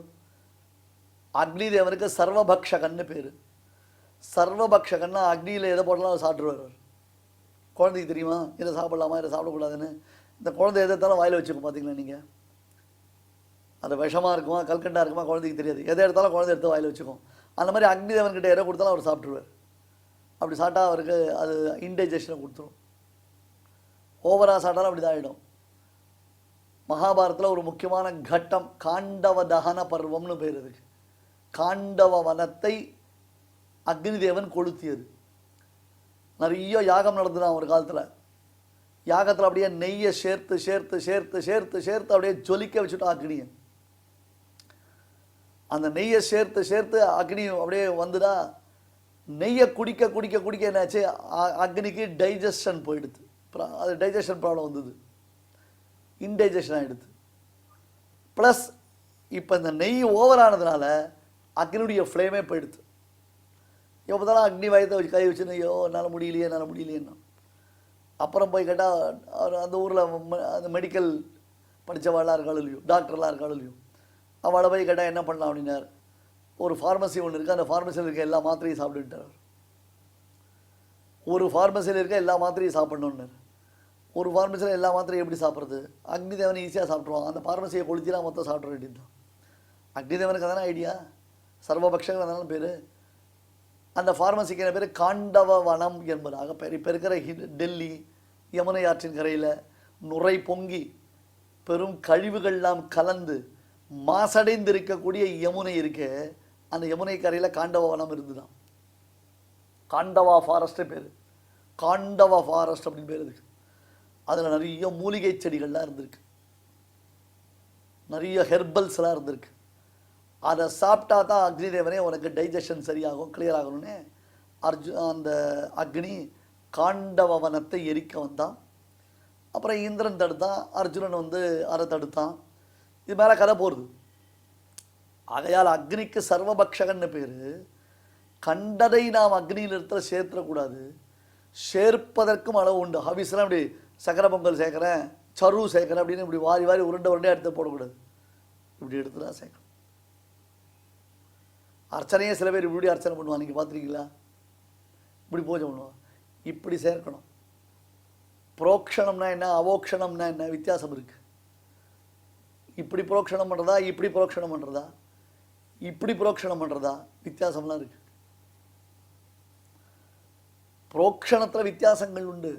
அக்னி தேவனுக்கு சர்வபக்ஷகன்னு பேர். சர்வபக்ஷகன்னா அக்னியில் எதை போடலாம் சாப்பிட்ருவார். குழந்தைக்கு தெரியுமா இதை சாப்பிடலாமா இதை சாப்பிடக்கூடாதுன்னு? இந்த குழந்தை எதாலும் வாயில் வச்சுக்கும், பார்த்தீங்களா நீங்கள்? அது விஷமாக இருக்குமா கல்கண்டாக இருக்குமா குழந்தைக்கு தெரியாது, எதை எடுத்தாலும் குழந்தை எடுத்து வாயில் வச்சுக்கும். அந்த மாதிரி அக்னி தேவன்கிட்ட எதை கொடுத்தாலும் அவர் சாப்பிட்ருவார். அப்படி சாப்பிட்டா அவருக்கு அது இன்டைஜஷனை கொடுத்துரும். ஓவராக சாப்பிட்டாலும் அப்படி தான் ஆகிடும். மகாபாரத்தில் ஒரு முக்கியமான கட்டம் காண்டவ தகன பர்வம்னு பேர் இருக்கு. காண்டவ வனத்தை அக்னி தேவன் கொளுத்தியது. நிறைய யாகம் நடந்துதான் ஒரு காலத்தில். யாகத்தில் அப்படியே நெய்யை சேர்த்து சேர்த்து சேர்த்து சேர்த்து சேர்த்து அப்படியே ஜொலிக்க வச்சுட்டோம் அக்னியை. அந்த நெய்யை சேர்த்து சேர்த்து அக்னி அப்படியே வந்துடா, நெய்யை குடிக்க குடிக்க குடிக்க என்னாச்சு, அக்னிக்கு டைஜஷன் போயிடுது. அது டைஜஷன் ப்ராப்ளம் வந்தது, இன்டைஜஷன் ஆகிடுது. ப்ளஸ் இப்போ இந்த நெய் ஓவர் ஆனதுனால அக்னியுடைய ஃப்ளேமே போயிடுது. எப்போ தான் அக்னி வயத்தை வச்சு கை வச்சுன்னு, ஐயோ என்னால் முடியலையேன்னா அப்புறம் போய் கேட்டால் அந்த ஊரில் அந்த மெடிக்கல் படித்தவாளாக இருக்காள் இல்லையோ, டாக்டர்லாம் இருக்காள் இல்லையோ, அவளை போய் கேட்டால் என்ன பண்ணலாம் அப்படின்னார். ஒரு ஃபார்மசி ஒன்று இருக்குது, அந்த ஃபார்மசியில் இருக்க எல்லா மாத்திரையும் சாப்பிட்டுட்டார். ஒரு ஃபார்மசியில் இருக்க எல்லா மாத்திரையும் சாப்பிடணுன்னார். ஒரு ஃபார்மசியில் எல்லா மாத்திரையும் எப்படி சாப்பிட்றது? அக்னி தேவனை ஈஸியாக சாப்பிட்ருவான், அந்த ஃபார்மசியை கொளுத்திலாம் மொத்தம் சாப்பிட்ற வேண்டியது தான். அக்னி தேவனுக்கு அதான ஐடியா, சர்வபக்ஷங்கள் அதான பேர். அந்த ஃபார்மசிக்கு என்ன பேர்? காண்டவ வனம் என்பதாக பேர். இப்போ இருக்கிற டெல்லி யமுனை ஆற்றின் கரையில் நுரை பொங்கி பெரும் கழிவுகள்லாம் கலந்து மாசடைந்து இருக்கக்கூடிய யமுனை இருக்கு. அந்த யமுனை கரையில் காண்டவ வனம் இருந்துதான். காண்டவா ஃபாரஸ்ட் பேர், காண்டவா ஃபாரஸ்ட் அப்படின்னு பேர் இருக்கு. அதில் நிறைய மூலிகை செடிகள்லாம் இருந்திருக்கு, நிறைய ஹெர்பல்ஸ்லாம் இருந்திருக்கு. அதை சாப்பிட்டா தான் அக்னி தேவனே உனக்கு டைஜஷன் சரியாகும், கிளியர் ஆகணும்னு அந்த அக்னி காண்டவவனத்தை எரிக்க வந்தான். அப்புறம் இந்திரன் தடுத்தான், அர்ஜுனன் வந்து அதை தடுத்தான். இது மேலே கதை போகிறது. ஆகையால் அக்னிக்கு சர்வபக்ஷகன்னு பேர். கண்டதை நாம் அக்னியிலிருத்துல சேர்த்துடக்கூடாது, சேர்ப்பதற்கும் அளவு உண்டு. ஹபிஸ்லாம் இப்படி சக்கரை பொங்கல் சேர்க்குறேன், சரு சேர்க்குறேன் அப்படின்னு இப்படி வாரி வாரி உருண்டை உருண்டே எடுத்து போடக்கூடாது. இப்படி எடுத்து தான் சேர்க்கணும். அர்ச்சனையே சில பேர் இப்படி அர்ச்சனை பண்ணுவான், நீங்கள் பார்த்துருக்கீங்களா? இப்படி பூஜை பண்ணுவான், இப்படி சேர்க்கணும். புரோக்ஷணம்னா என்ன, அவோக்ஷணம்னா என்ன வித்தியாசம் இருக்குது. இப்படி புரோக்ஷணம் பண்ணுறதா, இப்படி புரோக்ஷணம் பண்ணுறதா, இப்படி புரோக்ஷணம் பண்ணுறதா, வித்தியாசம்லாம் இருக்குது. புரோக்ஷணத்தில் வித்தியாசங்கள் உண்டு.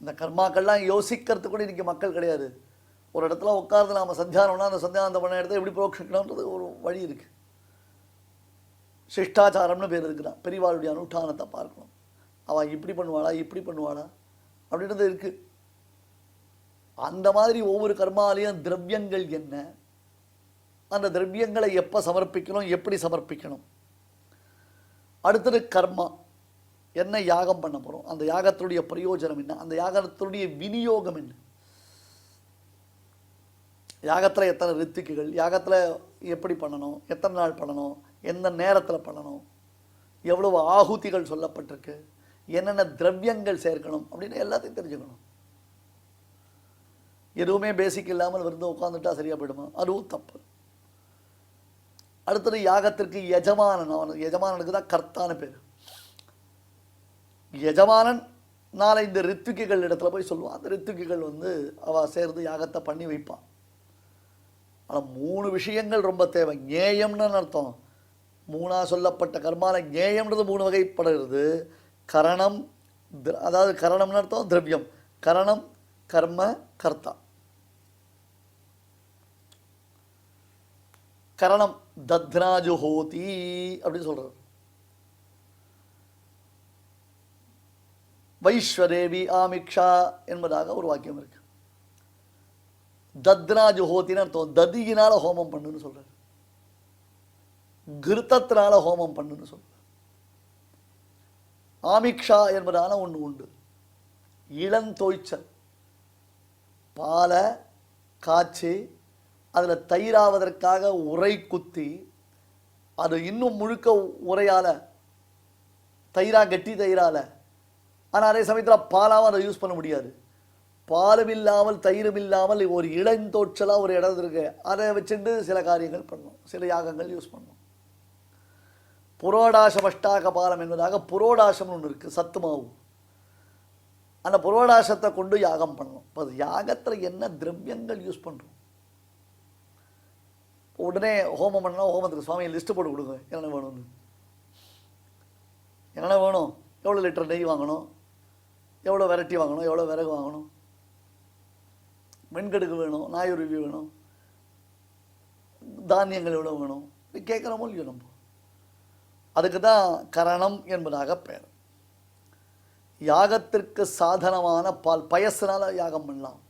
இந்த கர்மாக்கள்லாம் யோசிக்கிறது கூட இன்றைக்கி மக்கள் கிடையாது. ஒரு இடத்துல உட்கார்ந்து நாம் சந்தியானம்னா அந்த சந்தியானந்தம் பண்ண இடத்துல எப்படி புரோக்ஷிக்கணுன்றது ஒரு வழி இருக்குது. சிஷ்டாச்சாரம்னு பேர் இருக்குதான். பெரியவாளுடைய அனுஷ்டானத்தை பார்க்கணும். அவள் இப்படி பண்ணுவாளா, இப்படி பண்ணுவாளா அப்படின்றது இருக்குது. அந்த மாதிரி ஒவ்வொரு கர்மாலையும் திரவியங்கள் என்ன, அந்த திரவியங்களை எப்போ சமர்ப்பிக்கணும், எப்படி சமர்ப்பிக்கணும். அடுத்தது கர்மா, என்ன யாகம் பண்ண போகிறோம், அந்த யாகத்தினுடைய பிரயோஜனம் என்ன, அந்த யாகத்தினுடைய விநியோகம் என்ன, யாகத்தில் எத்தனை ரித்திக்குகள், யாகத்தில் எப்படி பண்ணணும், எத்தனை நாள் பண்ணணும், எந்த நேரத்தில் பண்ணணும், எவ்வளவு ஆகுதிகள் சொல்லப்பட்டிருக்கு, என்னென்ன திரவியங்கள் சேர்க்கணும் அப்படின்னு எல்லாத்தையும் தெரிஞ்சுக்கணும். எதுவுமே பேசிக் இல்லாமல் வந்து உட்காந்துட்டா சரியாக போயிடுமா, அதுவும் தப்பு. அடுத்தது யாகத்திற்கு எஜமானன், எஜமானனுக்கு தான் கர்த்தான்னு பேர். எஜமானன் நாலஞ்சு ரித்துக்கிகள் இடத்துல போய் சொல்லுவான். அந்த ரித்துக்கிகள் வந்து அவள் சேர்ந்து யாகத்தை பண்ணி வைப்பான். ஆனால் 3 விஷயங்கள் ரொம்ப தேவை. ஞேயம்னு அர்த்தம். 3ஆ சொல்லப்பட்ட கர்மால ஞேயம்ன்றது 3 வகைப்படுகிறது. கரணம், அதாவது கரணம்னு அர்த்தம் திரவியம், கரணம், கர்ம, கர்த்தா. கரணம் தத்ராஜுஹோதி அப்படின்னு சொல்றாரு. வைஸ்வதேவி ஆமிக்ஷா என்பதாக ஒரு வாக்கியம் இருக்கு. தத்ராஜுஹோத்தின்னு அர்த்தம் ததியினால ஹோமம் பண்ணுன்னு சொல்றாரு, கிருத்தத்தினால ஹோமம் பண்ணுன்னு சொல்றாரு. ஆமிக்ஷா என்பதான ஒன்று உண்டு. இளந்தோய்ச்சல், பாலை காய்ச்சி அதில் தயிராவதற்காக உரை குத்தி அது இன்னும் முழுக்க உரையால் தயிராக கட்டி தயிரால், ஆனால் அதே சமயத்தில் பாலாவும் அதை யூஸ் பண்ண முடியாது. பாலும் இல்லாமல் தயிரும் இல்லாமல் ஒரு இளந்தோற்றலாக ஒரு இடம் இருக்கு, அதை வச்சுட்டு சில காரியங்கள் பண்ணணும், சில யாகங்கள் யூஸ் பண்ணணும். புரோடாசம் அஷ்டாக பாலம் என்பதாக புரோடாசம்னு ஒன்று இருக்குது, சத்து மாவு. அந்த புரோடாசத்தை கொண்டு யாகம் பண்ணணும். இப்போ யாகத்தில் என்ன திரவியங்கள் யூஸ் பண்ணுறோம். உடனே ஹோமம் பண்ணால் ஹோமத்துக்கு சுவாமி லிஸ்ட்டு போட்டு கொடுங்க, என்னென்ன வேணும்னு. என்னென்ன வேணும், எவ்வளோ லிட்டர் நெய் வாங்கணும், எவ்வளோ வெரைட்டி வாங்கணும், எவ்வளோ விறகு வாங்கணும், வெண்கடுக்கு வேணும், நாயுருவி வேணும், தானியங்கள் எவ்வளோ வேணும், கேட்குறோமோ இல்லையோ நம்ம. அதுக்கு தான் கரணம் என்பதாக பெயர். யாகத்திற்கு சாதனமான பால், பயசினால யாகம் பண்ணலாம்,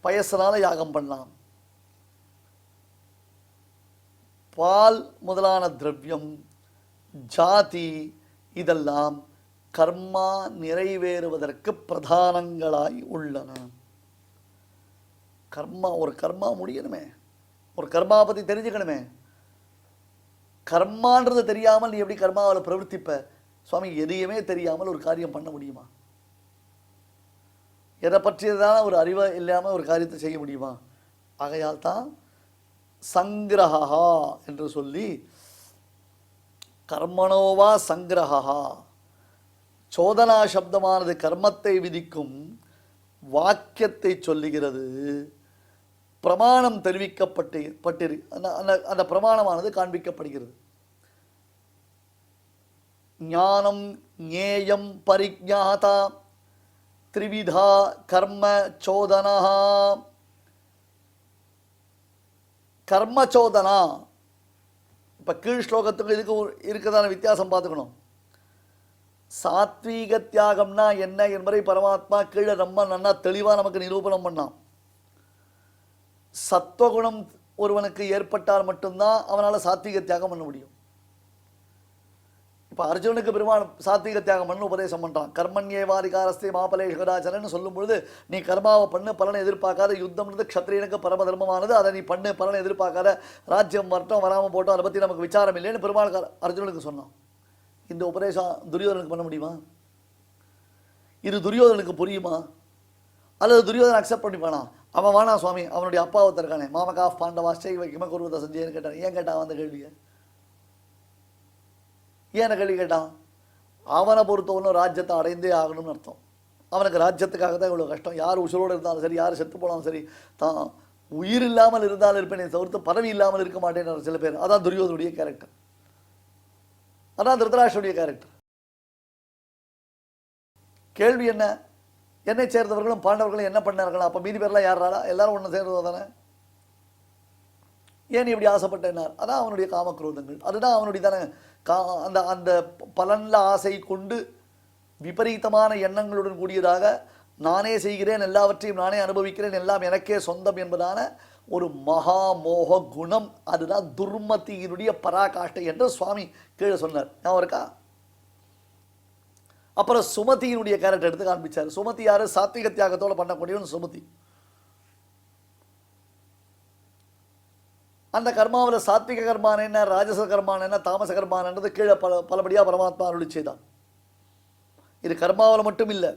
பயசினால யாகம் பண்ணலாம். பால் முதலான திரவியம், ஜாதி, இதெல்லாம் கர்மா நிறைவேறுவதற்கு பிரதானங்களாய் உள்ளன. ஒரு கர்மா முடியணுமே, ஒரு கர்மா பற்றி தெரிஞ்சுக்கணுமே. கர்மான்றது தெரியாமல் நீ எப்படி கர்மாவில் பிரவர்த்திப்ப? சுவாமி, எதையுமே தெரியாமல் ஒரு காரியம் பண்ண முடியுமா? எதை பற்றியதான ஒரு அறிவை இல்லாமல் ஒரு காரியத்தை செய்ய முடியுமா? ஆகையால் தான் சங்கிரஹா என்று சொல்லி கர்மணோவா சங்கிரஹா, சோதனா சப்தமானது கர்மத்தை விதிக்கும் வாக்கியத்தை சொல்லுகிறது. பிரமாணம் தெரிவிக்கப்பட்டு அந்த பிரமாணமானது காண்பிக்கப்படுகிறது. ஞானம் ஞேயம் பரிஜ்ஞாதா த்ரிவிதா கர்ம சோதனா. கர்ம சோதனா, இப்போ கீழ் ஸ்லோகத்துக்கு இதுக்கு இருக்கிறதான வித்தியாசம் பார்த்துக்கணும். சாத்வீக தியாகம்னா என்ன என்பதை பரமாத்மா கீழே ரொம்ப நன்னா தெளிவாக நமக்கு நிரூபணம் பண்ணான். சத்வகுணம் ஒருவனுக்கு ஏற்பட்டால் மட்டும்தான் அவனால் சாத்வீக தியாகம் பண்ண முடியும். இப்போ அர்ஜுனுக்கு பெருமாள் சாத்வீக தியாகம் பண்ணு உபதேசம் பண்ணுறான். கர்மண்யேவாதிகாரஸ்தே மாபலேஷகராச்சரன்னு சொல்லும் பொழுது, நீ கர்மாவை பண்ணு, பலனை எதிர்பார்க்காத, யுத்தம்ன்றது க்ஷத்ரியனுக்கு பரம தர்மமானது, அதை நீ பண்ணு, பலனை எதிர்பார்க்காத, ராஜ்யம் வரட்டும் வராமல் போட்டோம், அதை பற்றி நமக்கு விசாரம் இல்லைன்னு பெருமாள் அர்ஜுனுக்கு சொன்னான். இந்த உபதேசம் துரியோதனுக்கு பண்ண முடியுமா? இது துரியோதனுக்கு புரியுமா? அல்லது துரியோதனை அக்செப்ட் பண்ணிப்பானா? அவன் வானா சுவாமி, அவனுடைய அப்பாவை தருக்கானே, மாமகா பாண்டவா ஸ்டேய் வைக்குமா குருவத சஞ்சயன்னு கேட்டான். ஏன் கேட்டான் அந்த கேள்வியை? ஏன் கேள்வி கேட்டான்? அவனை பொறுத்தவனும் ராஜ்யத்தை அடைந்தே ஆகணும்னு அர்த்தம். அவனுக்கு ராஜ்யத்துக்காக தான் இவ்வளோ கஷ்டம். யார் உசுரோடு இருந்தாலும் சரி, யார் செத்து போனாலும் சரி, தான் உயிர் இல்லாமல் இருந்தாலும் இருப்பேனே தவிர்த்து பதவி இல்லாமல் இருக்க மாட்டேன்னு சில பேர். அதான் துரியோதனுடைய கேரக்டர், அதான் திருதராஷ்டிரனுடைய கேரக்டர். கேள்வி என்ன? என்னை சேர்ந்தவர்களும் பாண்டவர்களும் என்ன பண்ணார்களா? அப்போ மீதி பேர்லாம் யாராலா? எல்லாரும் ஒன்று சேர்ந்தது தானே. ஏன் இப்படி ஆசைப்பட்டேன்னார்? அதான் அவனுடைய காமக்ரோதங்கள். அதுதான் அவனுடைய தானே அந்த அந்த பலன்ல ஆசை கொண்டு விபரீதமான எண்ணங்களுடன் கூடியதாக நானே செய்கிறேன், எல்லாவற்றையும் நானே அனுபவிக்கிறேன், எல்லாம் எனக்கே சொந்தம் என்பதான ஒரு மகா மோக குணம். அதுதான் துர்மதியினுடைய பராகாஷ்டை என்று சுவாமி கீழே சொன்னார். நான் இருக்கா? அப்புறம் சுமதியினுடைய கேரக்டர் எடுத்து காண்பிச்சார். சுமதி யாரு? சாத்விக தியாகத்தோடு பண்ணக்கூடியவன் சுமதி. அந்த கர்மாவில் சாத்விக கர்மான என்ன, ராஜச கர்மான என்ன, தாமச கர்மானது கீழே பலபடியாக பரமாத்மா அருளி செய்தான். இது கர்மாவில் மட்டும் இல்லை,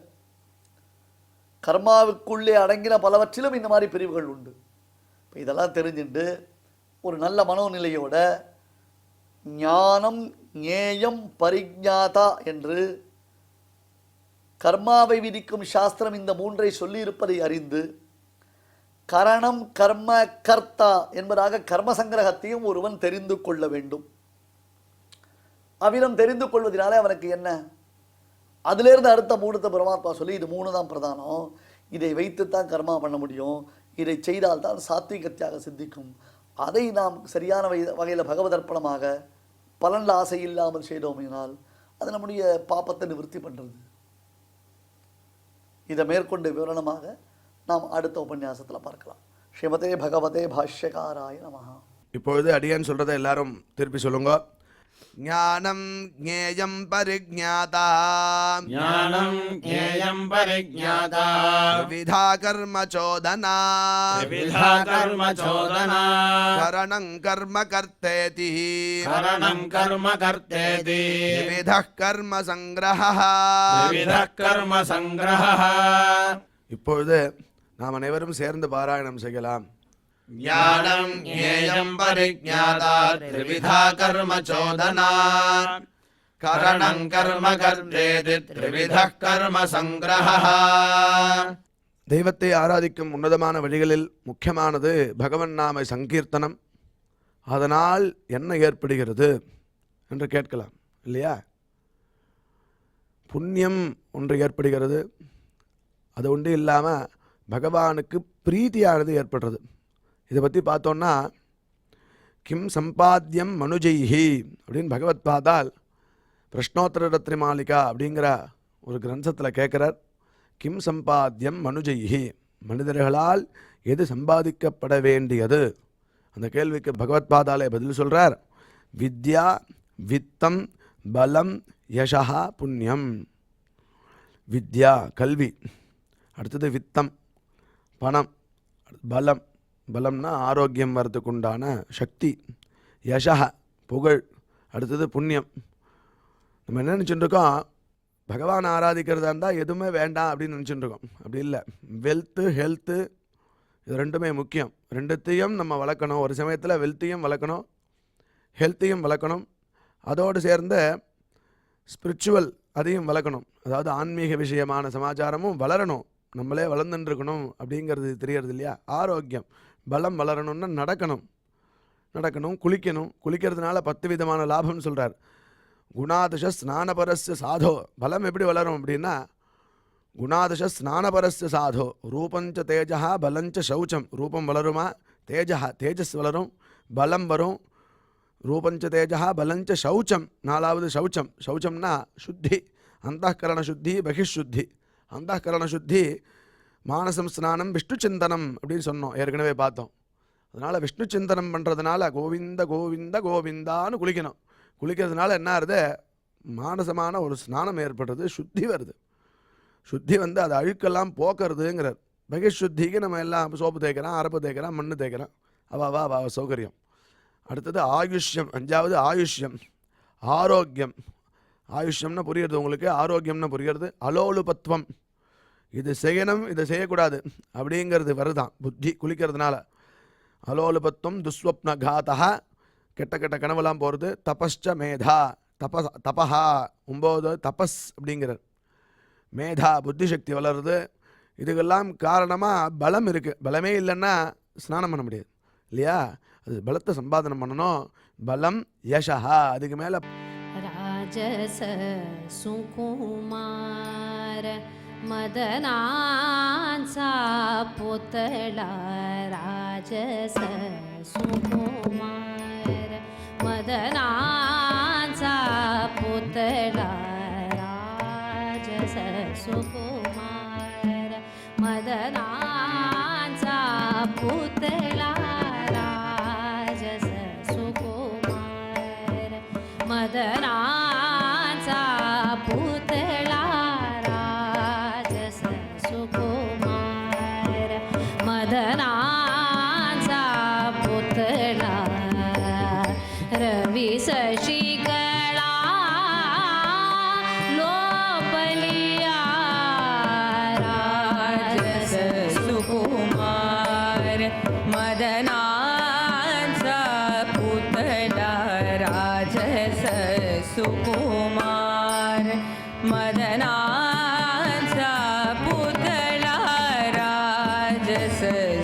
கர்மாவுக்குள்ளே அடங்கின பலவற்றிலும் இந்த மாதிரி பிரிவுகள் உண்டு. இப்போ இதெல்லாம் தெரிஞ்சுட்டு ஒரு நல்ல மனோநிலையோட ஞானம் ஞேயம் பரிஜ்ஞாதா என்று கர்மாவை விதிக்கும் சாஸ்திரம் இந்த மூன்றை சொல்லியிருப்பதை அறிந்து கரணம் கர்ம கர்த்தா என்பதாக கர்ம சங்கிரகத்தையும் ஒருவன் தெரிந்து கொள்ள வேண்டும். அவ்விதம் தெரிந்து கொள்வதனாலே அவனுக்கு என்ன? அதிலிருந்து அடுத்த மூணுத்தை பரமாத்மா சொல்லி, இது மூணு தான் பிரதானம், இதை வைத்துத்தான் கர்மா பண்ண முடியும், இதை செய்தால்தான் சாத்விக தியாகம் சித்திக்கும். அதை நாம் சரியான வகையில் பகவதர்ப்பணமாக பலன்ல ஆசை இல்லாமல் செய்தோமையினால் அது நம்முடைய பாப்பத்தை நிவர்த்தி பண்ணுறது. இதை மேற்கொண்டு விவரணமாக நாம் அடுத்த உபன்யாசத்தில் பார்க்கலாம். ஸ்ரீமதே பகவதே பாஷ்யகாராய நமஹ. இப்பொழுது அடியான் சொல்றதை எல்லாரும் திருப்பி சொல்லுங்க. ஞானம் ஞேயம் பரிஜ்ஞாதா, ஞானம் ஞேயம் பரிஜ்ஞாதா, விதா கர்ம சோதனா, விதா கர்ம சோதனா, கரணம் கர்ம கர்த்தேதி, கரணம் கர்ம கர்த்தேதி, விதா கர்ம சங்கிரஹ, விதா கர்ம சங்கிரஹ. இப்பொழுது நாம் அனைவரும் சேர்ந்து பாராயணம் செய்யலாம். ஞானம் ஞேயம் பரிஜ்ஞாதா, த்ரிவிதா கர்ம சோதனா, கரணம் கர்ம கர்த்தேதி, த்ரிவிதா கர்ம சங்கிரஹ. தெய்வத்தை ஆராதிக்கும் உன்னதமான வழிகளில் முக்கியமானது பகவன் நாம சங்கீர்த்தனம். அதனால் என்ன ஏற்படுகிறது என்று கேட்கலாம் இல்லையா? புண்ணியம் ஒன்று ஏற்படுகிறது. அது ஒன்று இல்லாமல் பகவானுக்கு பிரீத்தியானது ஏற்படுறது. இதை பற்றி பார்த்தோன்னா, கிம் சம்பாத்தியம் மனுஜைஹி அப்படின்னு பகவத் பாதால் பிரஷ்னோத்தர ரத்னமாலிகா அப்படிங்கிற ஒரு கிரந்தத்தில் கேட்குறார். கிம் சம்பாத்தியம் மனுஜைஹி, மனிதர்களால் எது சம்பாதிக்கப்பட வேண்டியது அந்த கேள்விக்கு பகவத் பாதாலே பதில் சொல்கிறார். வித்யா வித்தம் பலம் யசா புண்ணியம். வித்யா கல்வி, அடுத்தது வித்தம் பணம், பலம் பலம்னா ஆரோக்கியம் வரத்துக்கு உண்டான சக்தி, யசா புகழ், அடுத்தது புண்ணியம். நம்ம என்ன நினச்சிட்டு இருக்கோம், பகவான் ஆராதிக்கிறதா இருந்தால் எதுவுமே வேண்டாம் அப்படின்னு நினச்சிட்டு இருக்கோம். அப்படி இல்லை. வெல்த்து ஹெல்த்து இது ரெண்டுமே முக்கியம். ரெண்டுத்தையும் நம்ம வளர்க்கணும். ஒரு சமயத்தில் வெல்த்தையும் வளர்க்கணும், ஹெல்த்தையும் வளர்க்கணும், அதோடு சேர்ந்து ஸ்பிரிச்சுவல் அதையும் வளர்க்கணும். அதாவது ஆன்மீக விஷயமான சமாச்சாரமும் வளரணும், நம்மளே வளர்ந்துட்டுருக்கணும் அப்படிங்கிறது தெரியறது இல்லையா. ஆரோக்கியம் பலம் வளரணும்னா நடக்கணும், குளிக்கிறதுனால 10 விதமான லாபம்னு சொல்கிறார். குணாதச ஸ்நானபரஸ்ய சாதோ. பலம் எப்படி வளரும் அப்படின்னா, குணாதச ஸ்நானபரஸ்ய சாதோ ரூபஞ்ச தேஜா பலஞ்ச சௌச்சம். ரூபம் வளருமா, தேஜஸ் வளரும், பலம் வரும். ரூபஞ்ச தேஜா பலஞ்ச சௌச்சம். 4வது சௌச்சம். சௌச்சம்னா சுத்தி, அந்தःகரண சுத்தி பகிஷுத்தி. அந்தःகரண சுத்தி மானசம் ஸ்நானம் விஷ்ணு சிந்தனம் அப்படின்னு சொன்னோம், ஏற்கனவே பார்த்தோம். அதனால் விஷ்ணு சிந்தனம் பண்ணுறதுனால கோவிந்த கோவிந்த கோவிந்தான்னு குளிக்கணும். குளிக்கிறதுனால என்ன ஆகுது, மானசமான ஒரு ஸ்நானம் ஏற்படுறது, சுத்தி வருது. சுத்தி வந்து அது அழுக்கெல்லாம் போக்குறதுங்கிறார். பகிஷுத்திக்கு நம்ம எல்லாம் சோப்பு தேய்க்கிறோம், அரப்பு தேய்க்கிறோம், மண்ணு தேய்க்கிறோம், அவ சௌகரியம். அடுத்தது ஆயுஷ்யம். 5வது ஆயுஷ்யம், ஆரோக்கியம். ஆயுஷ்யம்னா புரியுறது உங்களுக்கு, ஆரோக்கியம்னா புரியுறது. அலோலுபத்துவம், இது செய்யணும் இதை செய்யக்கூடாது அப்படிங்கிறது வருதான் புத்தி குளிக்கிறதுனால. அலோலுபத்துவம் துஸ்வப்ன காதா, கெட்ட கனவெல்லாம் போகிறது. தபஸ்ச மேதா, தபஹா 9 தபஸ் அப்படிங்கிறார். மேதா புத்தி சக்தி வளருது. இதுக்கெல்லாம் காரணமாக பலம் இருக்குது. பலமே இல்லைன்னா ஸ்நானம் பண்ண முடியாது இல்லையா. அது பலத்தை சம்பாதனம் பண்ணணும். பலம் யசா, அதுக்கு மேலே ராஜச சுகுமார மதனான்சா புத்தளா. ராஜச சுகுமார மதனான்சா புத்தளா. ராஜச சுகுமார மதனான்சா புத்தளா. ராஜச சுகுமார மதனான்சா புத்தளா. ராஜச சுகுமார மதனான்சா புத்தளா. ரவி சசிகலா லோபலியா. ராஜச சுகுமார மதனான்சா புத்தளா. ராஜச சுகுமார மதனான்சா புத்தளா. ராஜச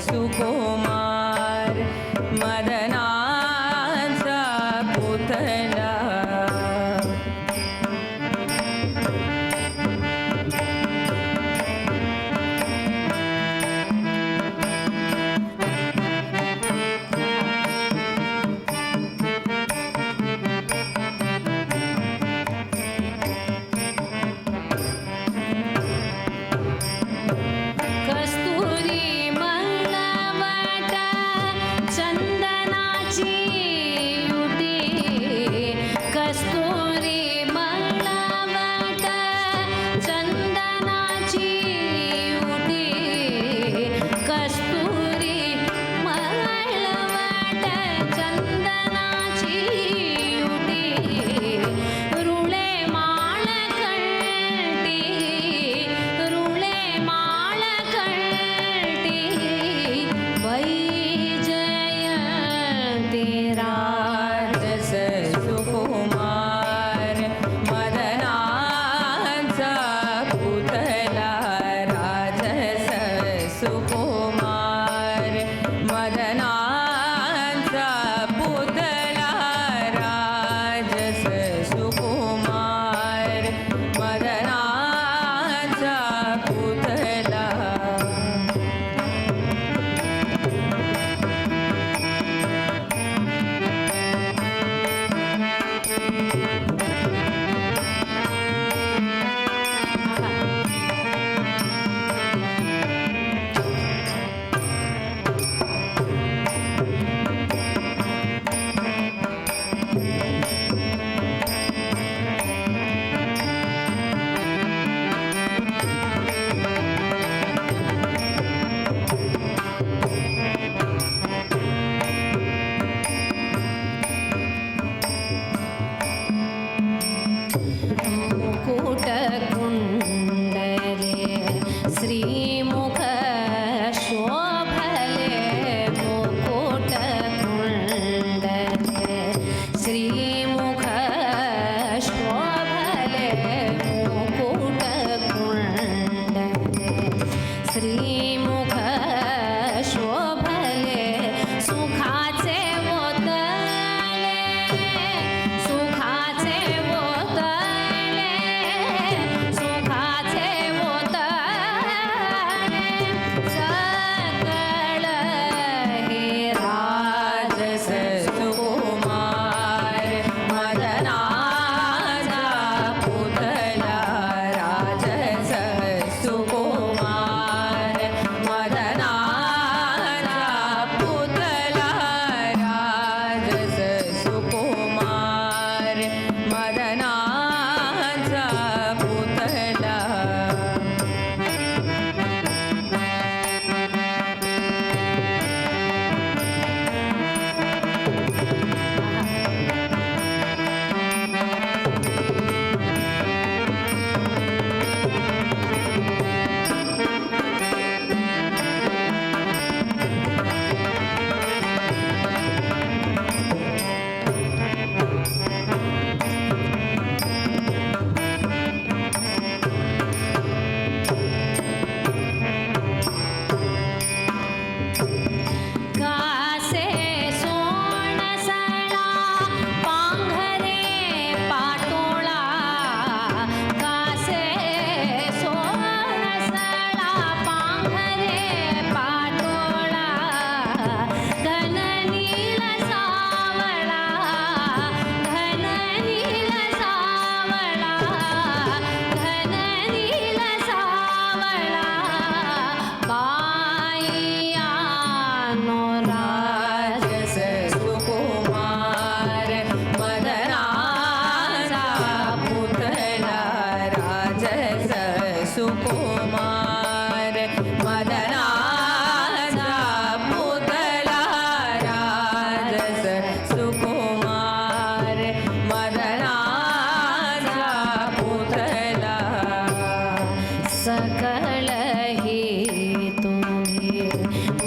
சுகுமார மதனான்சா புத்தளா. கஸ்தூரி மணவட சந்தன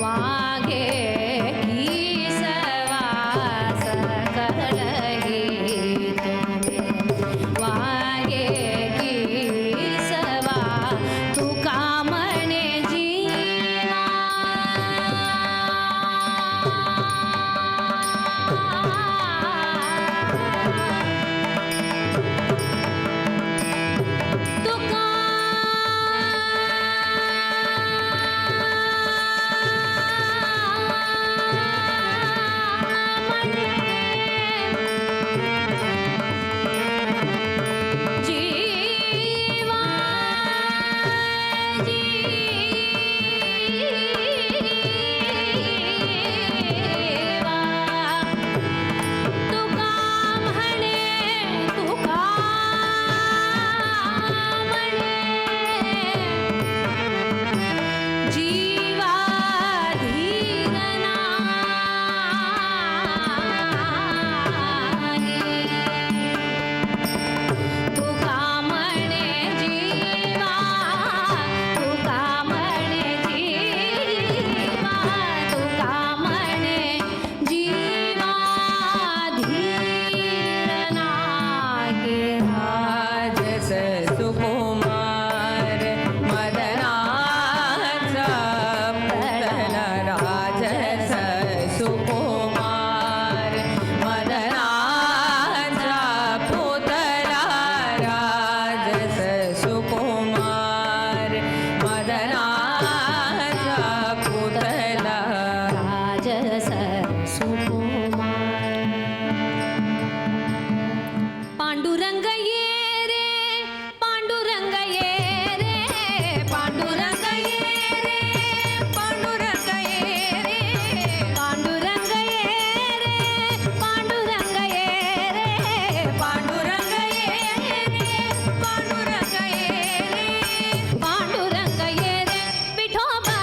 वागे कीसवा सकलही तुम्हें वागे कीसवा तुका म्हणे जीवा तुका जीवा जीवा तुका म्हणे तुका म्हणे जीवा धीर नाही तुका म्हणे जीवा तुका म्हणे जीवा तुका म्हणे जीवा धीर नाही राजस सुकुमार मदनाचा पुतल राजस सुकुमार मदनाचा पुतला राजस सुकुमार मदनाचा पुतला राजस सुकुमार पांडुरंग ये रे पांडुरंग ये रे पांडुरंग ये रे पांडुरंग ये रे पांडुरंग ये रे पांडुरंग ये रे पांडुरंग ये रे पांडुरंग ये रे पांडुरंग ये रे विठोबा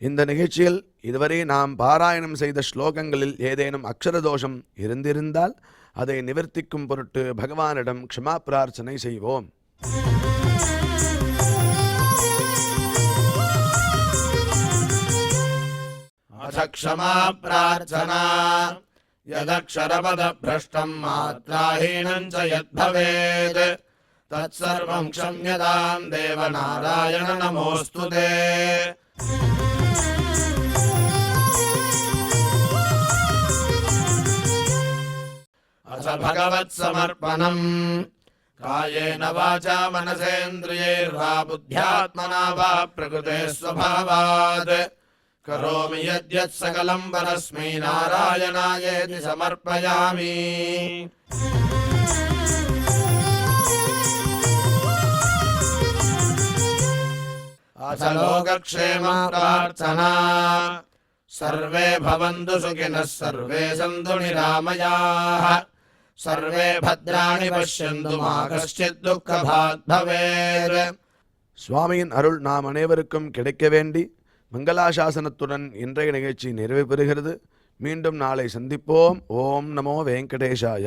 இந்த நிகழ்ச்சியில் இதுவரை நாம் பாராயணம் செய்த ஸ்லோகங்களில் ஏதேனும் அக்ஷர தோஷம் இருந்திருந்தால் அதை நிவர்த்திக்கும் பொருட்டு பகவானிடம் க்ஷமா பிரார்த்தனை செய்வோம். अथ क्षमा प्रार्थना यदक्षरपदभ्रष्टं मात्राहीनं च यद्भवेत् तत्सर्वं क्षम्यतां देवनारायण नमोऽस्तु ते। अथ भगवत्समर्पणम् कायेन वाचा मनसेन्द्रियैर्वा बुद्ध्यात्मना वा प्रकृते स्वभावात् करोमि यद्यत् सकलं परस्मै नारायणायेति समर्पयामि। अथ लोकक्षेम प्रार्थना सर्वे भवन्तु सुखिनः सर्वे सन्तु निरामयाः सर्वे भद्राणि पश्यन्तु मा कश्चित् दुःखभाग् भवेत्. சுவாமியின் அருள் நாம் அனைவருக்கும் கிடைக்க வேண்டி மங்களாசாசனத்துடன் இன்றைய நிகழ்ச்சி நிறைவு பெறுகிறது. மீண்டும் நாளை சந்திப்போம். ஓம் நமோ வெங்கடேஷாய.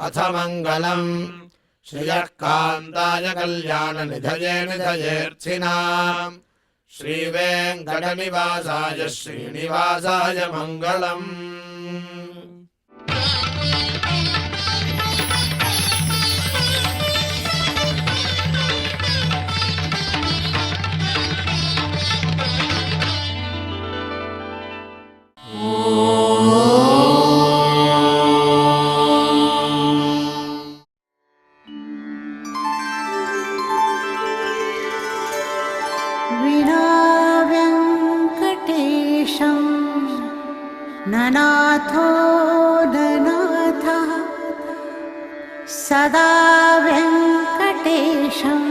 अथ मङ्गलम् श्रियः कान्ताय कल्याणनिधये निधयेऽर्थिनाम् श्रीवेङ्कटनिवासाय श्रीनिवासाय मङ्गलम्. विनाव्यङ्कटेशं ननाथो ननाथः सदा व्यङ्कटेशं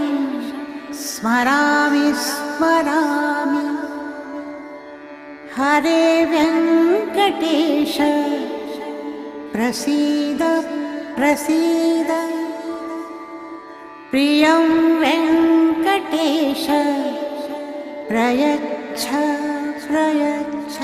स्मरामि स्मरामि हरे व्यङ्कटेश प्रसीद प्रसीद प्रियं वेङ्कटेश प्रयच्छ प्रयच्छ।